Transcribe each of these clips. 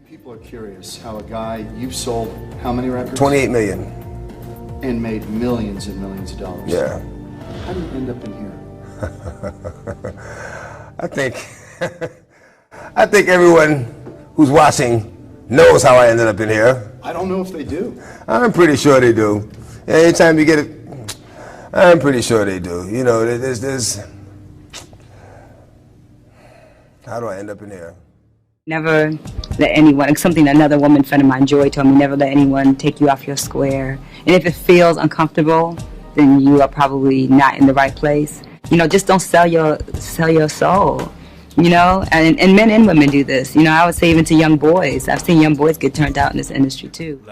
People are curious how a guy, you've sold how many records? 28 million. And made millions and millions of dollars. Yeah. How do you end up in here? I think everyone who's watching knows how I ended up in here. I don't know if they do. I'm pretty sure they do. Anytime you get it, I'm pretty sure they do. You know, there's how do I end up in here? Never let anyone, something another woman friend of mine, Joy, told me, never let anyone take you off your square. And if it feels uncomfortable, then you are probably not in the right place. You know, just don't sell your soul. You know, and men and women do this. You know, I would say even to young boys. I've seen young boys get turned out in this industry too.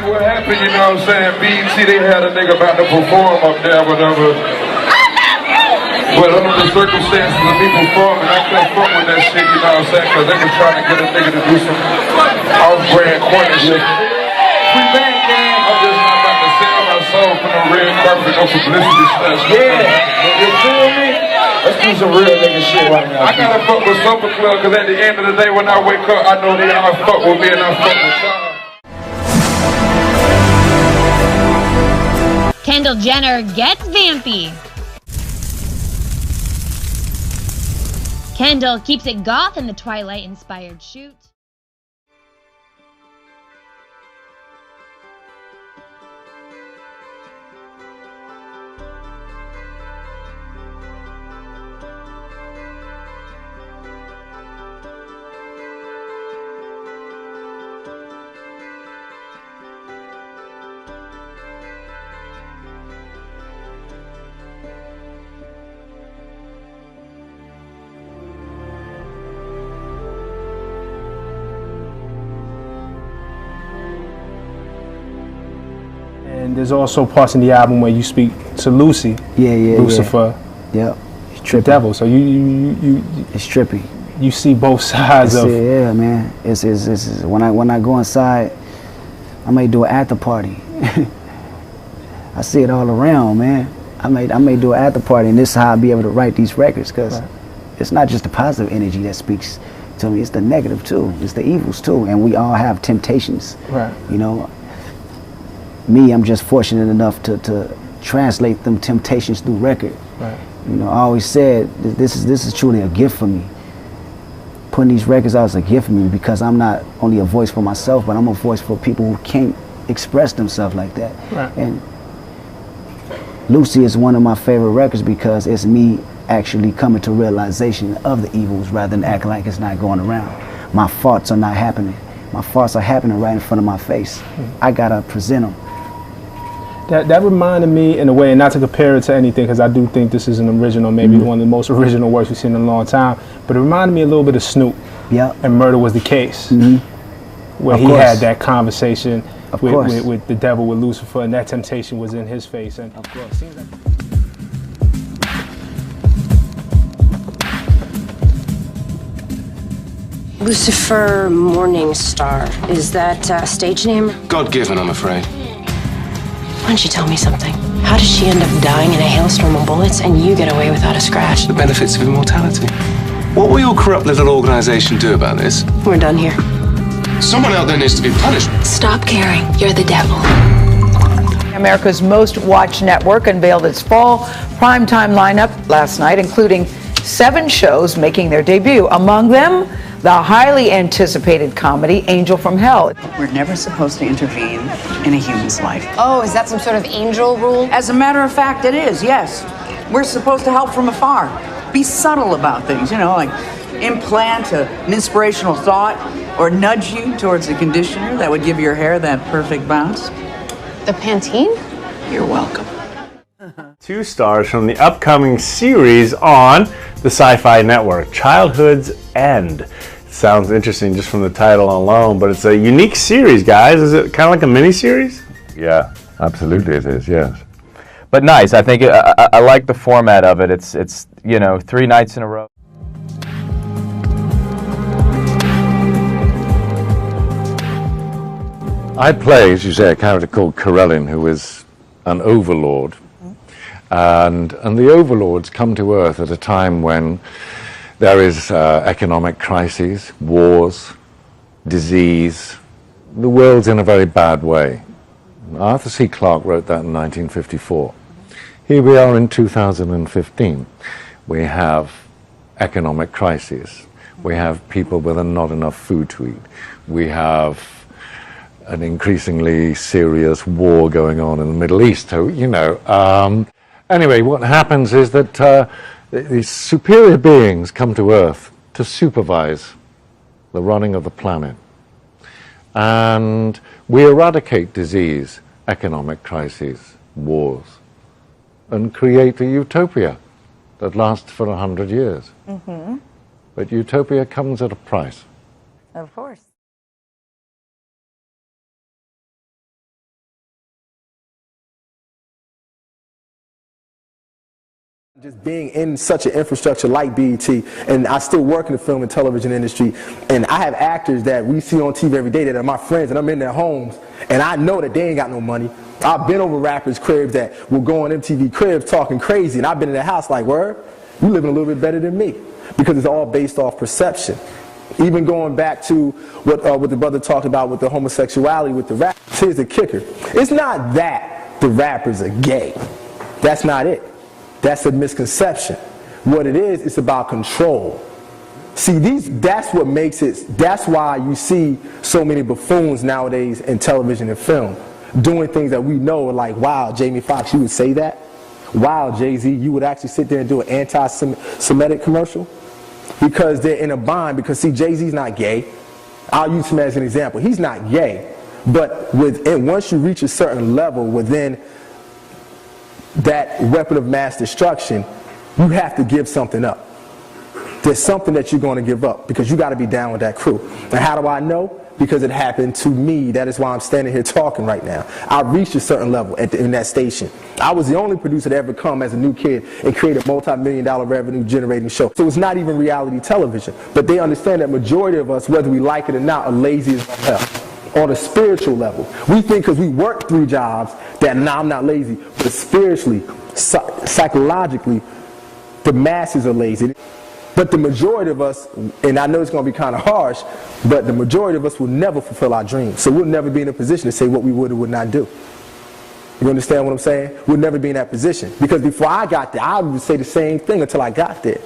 What happened, you know what I'm saying? BET, they had a nigga about to perform up there, whatever. But under the circumstances of me performing, I couldn't fuck with that shit, you know what I'm saying? Because they were trying to get a nigga to do some off-brand corner shit. Free band gang. I'm just not about to sell my soul for no red carpet, no publicity stuff. Yeah, you feel me? Let's do some real nigga shit right now. I gotta fuck with Supper Club, because at the end of the day, when I wake up, I know they all fuck with me and I fuck with y'all. Kendall Jenner gets vampy. Kendall keeps it goth in the Twilight-inspired shoot. And there's also parts in the album where you speak to Lucy, Lucifer, the devil. So you it's trippy. You see both sides of. Yeah, man. It's when I go inside, I may do an after party. I see it all around, man. I may do an after party, and this is how I'll be able to write these records, because it's not just the positive energy that speaks to me. It's the negative too. It's the evils too, and we all have temptations. Right. You know. Me, I'm just fortunate enough to translate them temptations through record. Right. You know, I always said this is truly a gift for me. Putting these records out is a gift for me, because I'm not only a voice for myself, but I'm a voice for people who can't express themselves like that. Right. And Lucy is one of my favorite records because it's me actually coming to realization of the evils rather than acting like it's not going around. My thoughts are not happening. My thoughts are happening right in front of my face. I gotta present them. That reminded me, in a way, and not to compare it to anything, because I do think this is an original, maybe one of the most original works we've seen in a long time, but it reminded me a little bit of Snoop. Yeah. And Murder Was the Case, where he had that conversation with the devil, with Lucifer, and that temptation was in his face. And of course. Seems like Lucifer Morningstar. Is that a stage name? God-given, I'm afraid. Why don't you tell me something? How does she end up dying in a hailstorm of bullets and you get away without a scratch? The benefits of immortality. What will your corrupt little organization do about this? We're done here. Someone out there needs to be punished. Stop caring. You're the devil. America's most watched network unveiled its fall primetime lineup last night, including 7 shows making their debut. Among them, the highly anticipated comedy Angel from Hell. We're never supposed to intervene in a human's life. Oh, is that some sort of angel rule? As a matter of fact, it is, yes. We're supposed to help from afar. Be subtle about things, like implant an inspirational thought or nudge you towards a conditioner that would give your hair that perfect bounce. The Pantene? You're welcome. 2 stars from the upcoming series on the Sci-Fi Network, Childhood's End. Sounds interesting just from the title alone, but it's a unique series, guys. Is it kind of like a mini-series? Yeah, absolutely it is, yes. But nice. I think I like the format of it. It's 3 nights in a row. I play, as you say, a character called Corellin, who is an overlord. And the overlords come to Earth at a time when there is economic crises, wars, disease. The world's in a very bad way. Arthur C. Clarke wrote that in 1954. Here we are in 2015. We have economic crises. We have people with not enough food to eat. We have an increasingly serious war going on in the Middle East. So, anyway, what happens is that these superior beings come to Earth to supervise the running of the planet. And we eradicate disease, economic crises, wars, and create a utopia that lasts for 100 years. Mm-hmm. But utopia comes at a price. Of course. Just being in such an infrastructure like BET, and I still work in the film and television industry, and I have actors that we see on TV every day that are my friends, and I'm in their homes, and I know that they ain't got no money. I've been over rappers' cribs that will go on MTV cribs talking crazy, and I've been in their house like, word, you living a little bit better than me, because it's all based off perception. Even going back to what the brother talked about with the homosexuality with the rappers, here's the kicker. It's not that the rappers are gay. That's not it. That's a misconception. What it is, it's about control. See, that's what makes it, that's why you see so many buffoons nowadays in television and film, doing things that we know are like, wow, Jamie Foxx, you would say that? Wow, Jay-Z, you would actually sit there and do an anti-Semitic commercial? Because they're in a bind, because see, Jay-Z's not gay. I'll use him as an example. He's not gay, but once you reach a certain level within that weapon of mass destruction, you have to give something up. There's something that you're going to give up because you got to be down with that crew. And how do I know? Because it happened to me. That is why I'm standing here talking right now. I reached a certain level in that station. I was the only producer to ever come as a new kid and create a multi-million-dollar revenue generating show. So it's not even reality television. But they understand that majority of us, whether we like it or not, are lazy as hell. On a spiritual level, we think because we work 3 jobs that I'm not lazy, but spiritually, psychologically, the masses are lazy. But the majority of us, and I know it's going to be kind of harsh, but the majority of us will never fulfill our dreams. So we'll never be in a position to say what we would or would not do. You understand what I'm saying? We'll never be in that position. Because before I got there, I would say the same thing until I got there.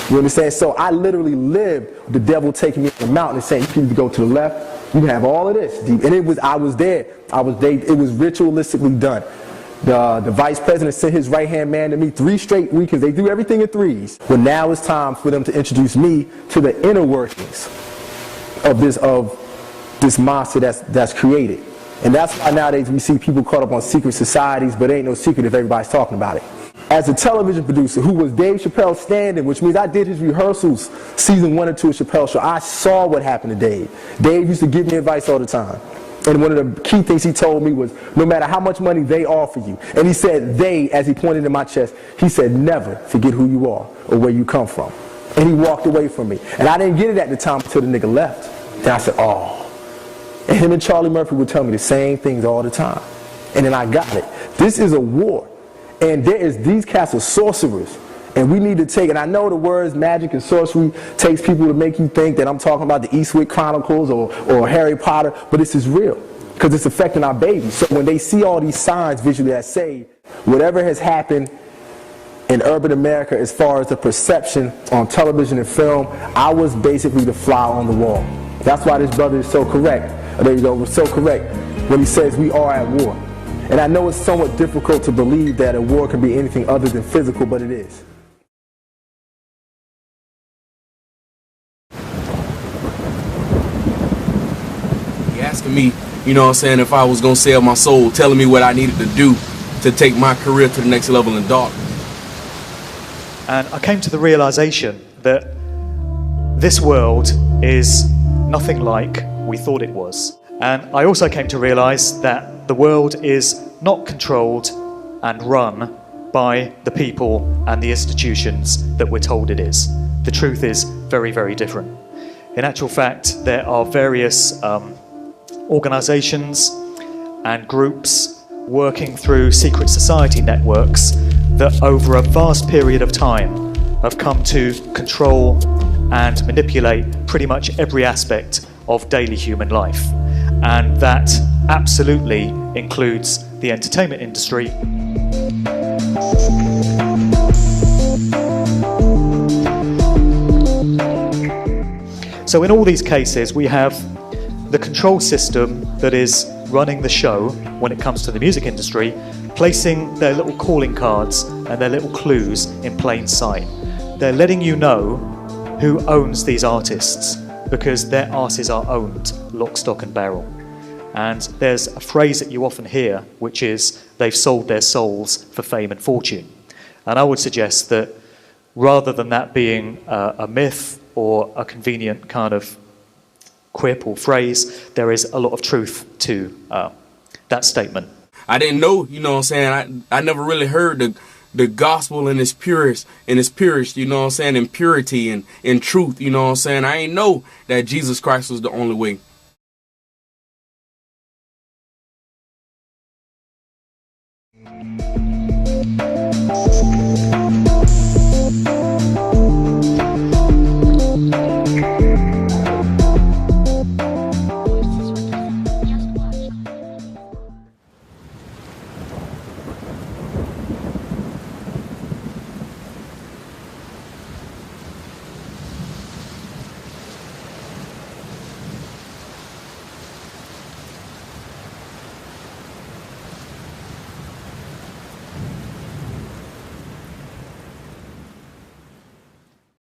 You understand? So I literally lived the devil taking me to the mountain and saying, you can either go to the left, you can have all of this. And I was there. It was ritualistically done. The vice president sent his right-hand man to me 3 straight weekends. They do everything in 3s. Well, now it's time for them to introduce me to the inner workings of this monster that's created. And that's why nowadays we see people caught up on secret societies, but it ain't no secret if everybody's talking about it. As a television producer who was Dave Chappelle's stand-in, which means I did his rehearsals season 1 and 2 of Chappelle's show, I saw what happened to Dave. Dave used to give me advice all the time. And one of the key things he told me was, no matter how much money they offer you, and he said they, as he pointed to my chest, he said, never forget who you are or where you come from. And he walked away from me. And I didn't get it at the time until the nigga left. Then I said, oh. And him and Charlie Murphy would tell me the same things all the time. And then I got it. This is a war. And these cats are sorcerers. And we need to take, and I know the words magic and sorcery takes people to make you think that I'm talking about the Eastwick Chronicles or Harry Potter, but this is real. because it's affecting our babies. So when they see all these signs visually that say whatever has happened in urban America as far as the perception on television and film, I was basically the fly on the wall. That's why this brother is so correct. There you go, so correct when he says we are at war. And I know it's somewhat difficult to believe that a war can be anything other than physical, but it is. Asking me, you know what I'm saying, if I was going to sell my soul, telling me what I needed to do to take my career to the next level in dark. And I came to the realization that this world is nothing like we thought it was. And I also came to realize that the world is not controlled and run by the people and the institutions that we're told it is. The truth is very, very different. In actual fact, there are various organizations and groups working through secret society networks that over a vast period of time have come to control and manipulate pretty much every aspect of daily human life. And that absolutely includes the entertainment industry. So in all these cases, we have the control system that is running the show when it comes to the music industry, placing their little calling cards and their little clues in plain sight. They're letting you know who owns these artists because their artists are owned lock, stock and barrel. And there's a phrase that you often hear, which is they've sold their souls for fame and fortune. And I would suggest that rather than that being a myth or a convenient kind of quip or phrase, there is a lot of truth to that statement. I didn't know, you know what I'm saying, I never really heard the gospel in its purest, you know what I'm saying, in purity and in truth, you know what I'm saying. I ain't know that Jesus Christ was the only way.